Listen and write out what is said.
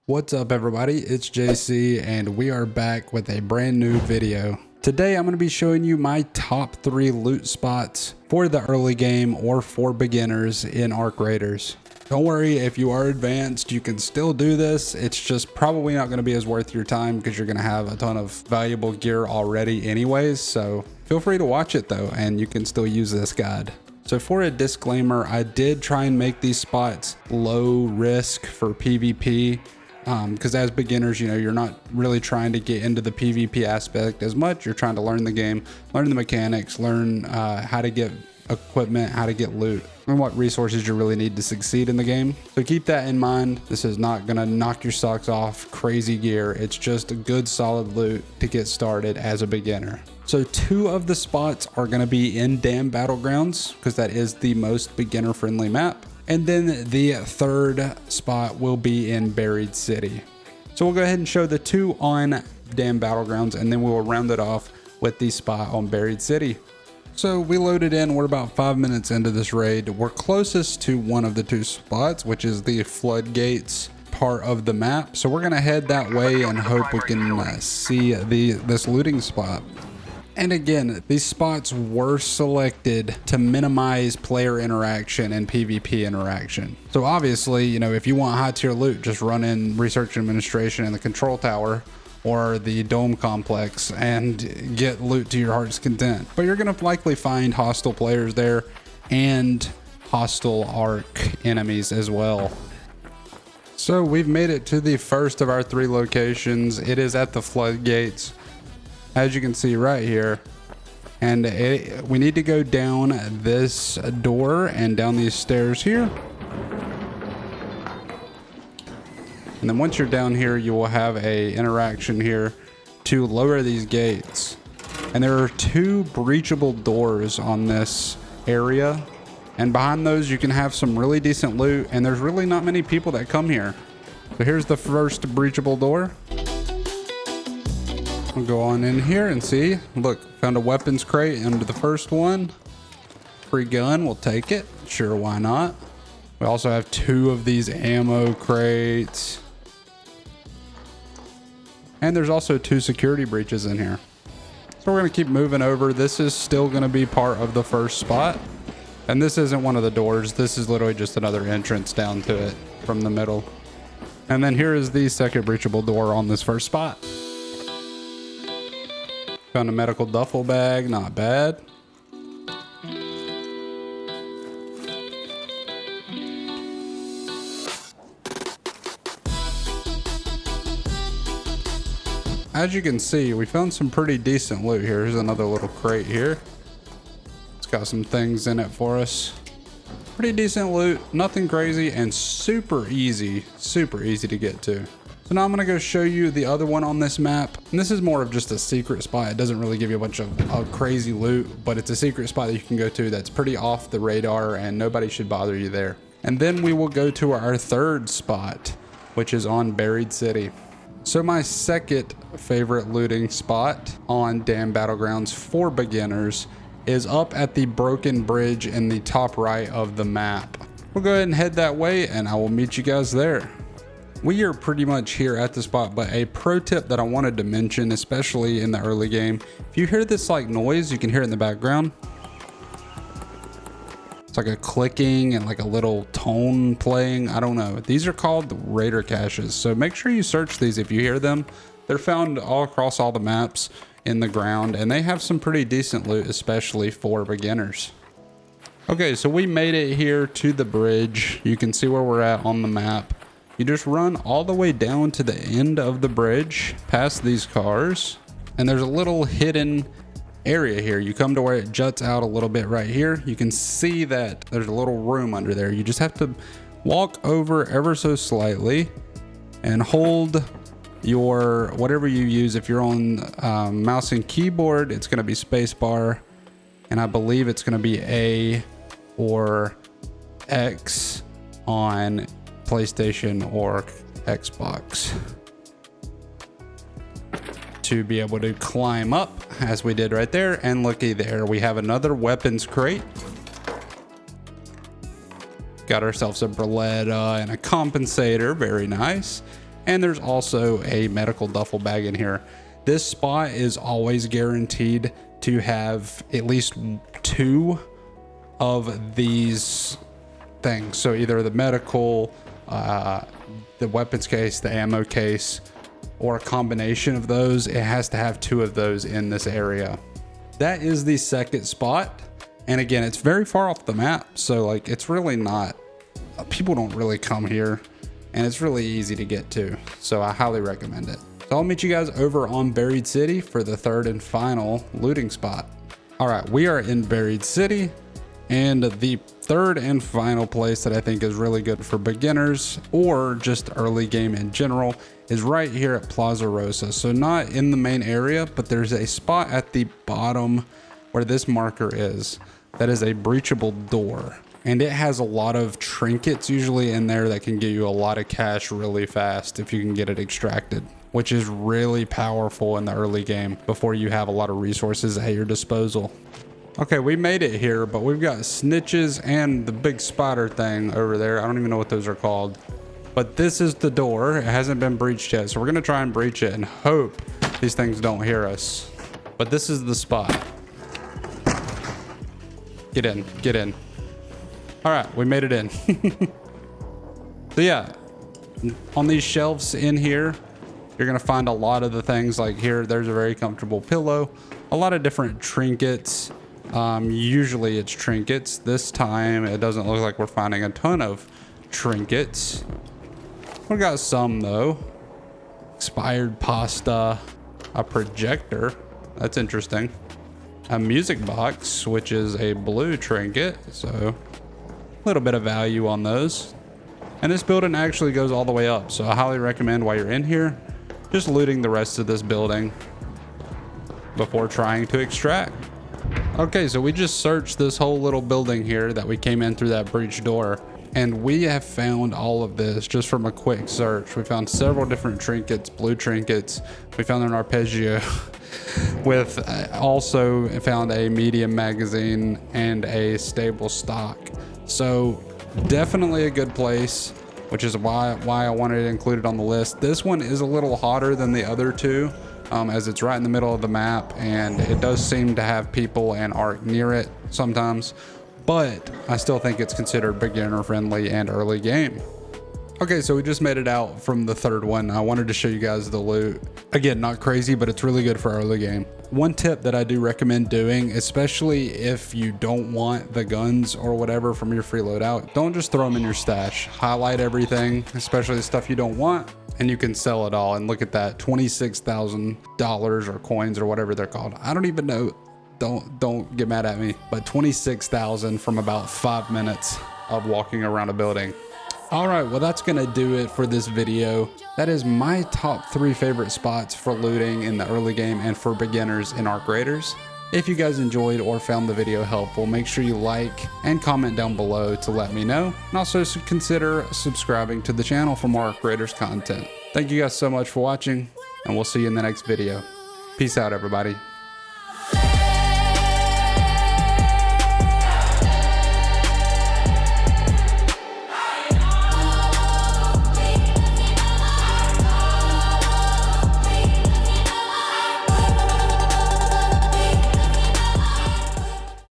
What's up everybody, it's JC and we are back with a brand new video. Today I'm going to be showing you my top 3 loot spots for the early game or for beginners in Arc Raiders. Don't worry, if you are advanced you can still do this. It's just probably not going to be as worth your time because you're going to have a ton of valuable gear already anyways, so feel free to watch it though and you can still use this guide. So for a disclaimer, I did try and make these spots low risk for PvP. Because as beginners, you know, you're not really trying to get into the PvP aspect as much. You're trying to learn the game, learn the mechanics, learn how to get equipment, how to get loot, and what resources you really need to succeed in the game. So keep that in mind. This is not going to knock your socks off crazy gear. It's just a good solid loot to get started as a beginner. So 2 of the spots are going to be in Dam Battlegrounds because that is the most beginner friendly map. And then the 3rd spot will be in Buried City. So we'll go ahead and show the 2 on Dam Battlegrounds and then we'll round it off with the spot on Buried City. So we loaded in, we're about 5 minutes into this raid. We're closest to one of the 2 spots, which is the Floodgates part of the map. So we're gonna head that way and hope we can see this looting spot. And again, these spots were selected to minimize player interaction and PvP interaction. So obviously, you know, if you want high tier loot, just run in Research Administration in the Control Tower or the Dome Complex and get loot to your heart's content. But you're gonna likely find hostile players there and hostile Arc enemies as well. So we've made it to the first of our 3 locations. It is at the Floodgates, as you can see right here, and we need to go down this door and down these stairs here, and then once you're down here you will have a interaction here to lower these gates. And there are 2 breachable doors on this area, and behind those you can have some really decent loot, and there's really not many people that come here. So here's the first breachable door. We'll go on in here and see. Look, found a weapons crate under the first one. Free gun, we'll take it. Sure, why not? We also have 2 of these ammo crates. And there's also 2 security breaches in here. So we're gonna keep moving over. This is still gonna be part of the first spot. And this isn't one of the doors. This is literally just another entrance down to it from the middle. And then here is the second breachable door on this first spot. Found a medical duffel bag, not bad. As you can see, we found some pretty decent loot here. Here's another little crate here. It's got some things in it for us. Pretty decent loot, nothing crazy, and super easy to get to. So now I'm gonna go show you the other one on this map. And this is more of just a secret spot. It doesn't really give you a bunch of crazy loot, but it's a secret spot that you can go to that's pretty off the radar and nobody should bother you there. And then we will go to our 3rd spot, which is on Buried City. So my second favorite looting spot on Dam Battlegrounds for beginners is up at the broken bridge in the top right of the map. We'll go ahead and head that way and I will meet you guys there. We are pretty much here at the spot, but a pro tip that I wanted to mention, especially in the early game, if you hear this like noise, you can hear it in the background. It's like a clicking and like a little tone playing. I don't know. These are called Raider caches. So make sure you search these if you hear them. They're found all across all the maps in the ground, and they have some pretty decent loot, especially for beginners. Okay, so we made it here to the bridge. You can see where we're at on the map. You just run all the way down to the end of the bridge, past these cars, and there's a little hidden area here. You come to where it juts out a little bit right here. You can see that there's a little room under there. You just have to walk over ever so slightly and hold your whatever you use. If you're on mouse and keyboard, it's going to be spacebar, and I believe it's going to be A or X on PlayStation or Xbox to be able to climb up as we did right there. And looky there, we have another weapons crate. Got ourselves a Beretta and a compensator, very nice. And there's also a medical duffel bag in here. This spot is always guaranteed to have at least 2 of these things. So either the medical, the weapons case, the ammo case, or a combination of those. It has to have 2 of those in this area. That is the second spot. And again, it's very far off the map. So like, it's really not, people don't really come here, and it's really easy to get to. So I highly recommend it. So I'll meet you guys over on Buried City for the 3rd and final looting spot. All right, we are in Buried City, and the 3rd and final place that I think is really good for beginners or just early game in general is right here at Plaza Rosa. So not in the main area, but there's a spot at the bottom where this marker is. That is a breachable door. And it has a lot of trinkets usually in there that can get you a lot of cash really fast if you can get it extracted, which is really powerful in the early game before you have a lot of resources at your disposal. Okay, we made it here, but we've got snitches and the big spider thing over there. I don't even know what those are called. But this is the door. It hasn't been breached yet, so we're gonna try and breach it and hope these things don't hear us. But this is the spot. Get in, get in. All right, we made it in. So yeah, on these shelves in here, you're gonna find a lot of the things. Like here, there's a very comfortable pillow, a lot of different trinkets. Usually it's trinkets. This time it doesn't look like we're finding a ton of trinkets. We got some though. Expired pasta, a projector, that's interesting. A music box, which is a blue trinket, so a little bit of value on those. And this building actually goes all the way up, so I highly recommend while you're in here, just looting the rest of this building before trying to extract. Okay, so we just searched this whole little building here that we came in through that breach door, and we have found all of this just from a quick search. We found several different trinkets, blue trinkets. We found an arpeggio with also found a medium magazine and a stable stock. So definitely a good place, which is why I wanted it included on the list. This one is a little hotter than the other 2. As it's right in the middle of the map, and it does seem to have people and art near it sometimes, but I still think it's considered beginner friendly and early game. Okay, so we just made it out from the 3rd one. I wanted to show you guys the loot. Again, not crazy, but it's really good for early game. One tip that I do recommend doing, especially if you don't want the guns or whatever from your free loadout, don't just throw them in your stash. Highlight everything, especially the stuff you don't want, and you can sell it all. And look at that, $26,000 or coins or whatever they're called. I don't even know. Don't get mad at me, but 26,000 from about 5 minutes of walking around a building. All right, well, that's gonna do it for this video. That is my top 3 favorite spots for looting in the early game and for beginners in Arc Raiders. If you guys enjoyed or found the video helpful, make sure you like and comment down below to let me know. And also consider subscribing to the channel for more Arc Raiders content. Thank you guys so much for watching, and we'll see you in the next video. Peace out, everybody.